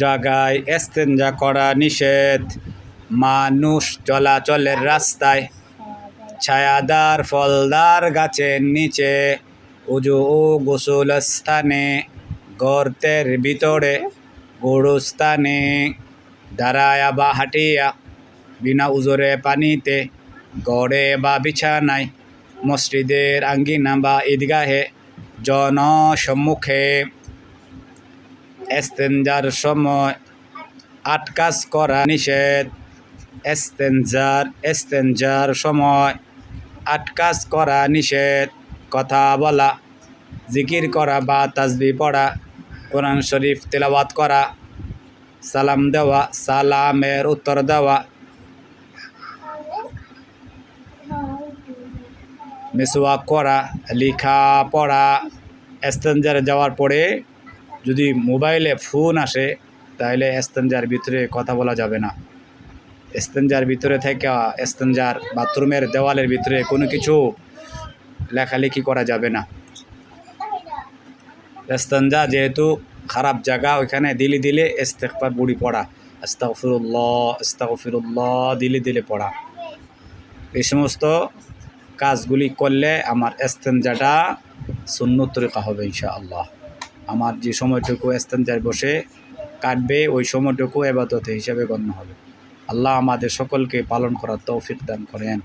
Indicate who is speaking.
Speaker 1: জায়গায় ইস্তেঞ্জা করা নিষেধ। মানুষ চলাচলের রাস্তায়, ছায়াদার ফলদার গাছের নিচে, উজু ও গোসল স্থানে, গর্তের ভিতরে, গোরস্থানে, দাঁড়ায়া বা হাঁটিয়া, বিনা উজরে পানিতে, গড়ে বা বিছানায়, মসজিদের আঙ্গিনা বা ঈদগাহে, জনসম্মুখে। ইস্তেঞ্জার সময় আট কাজ করা নিষেধ। ইস্তেঞ্জার সময় আট কাজ করা নিষেধ। কথা বলা, জিকির করা বা তাসবিহ পড়া, কোরআন শরীফ তেলাওয়াত করা, সালাম দেওয়া, সালামের উত্তর দেওয়া, মিসওয়াক করা, লেখা পড়া। ইস্তেঞ্জারে যাওয়ার পরে যদি মোবাইলে ফোন আসে তাহলে ইস্তেঞ্জার ভিতরে কথা বলা যাবে না। ইস্তেঞ্জার ভিতরে থেকে ইস্তেঞ্জার বাথরুমের দেওয়ালের ভিতরে কোনো কিছু লেখালেখি করা যাবে না। ইস্তেঞ্জা যেহেতু খারাপ জায়গা, ওইখানে দিলে দিলে ইস্তেগফার বুড়ি পড়া, আস্তাগফিরুল্লাহ আস্তাগফিরুল্লাহ দিলে দিলে পড়া। এই সমস্ত কাজগুলি করলে আমার ইস্তেঞ্জাটা সুন্নত তরিকা হবে ইনশাআল্লাহ। আমার যে সময়টুকু ইস্তেঞ্জায় বসে কাটবে ওই সময়টুকু ইবাদত হিসেবে গণ্য হবে। আল্লাহ আমাদের সকলকে পালন করার তৌফিক দান করেন।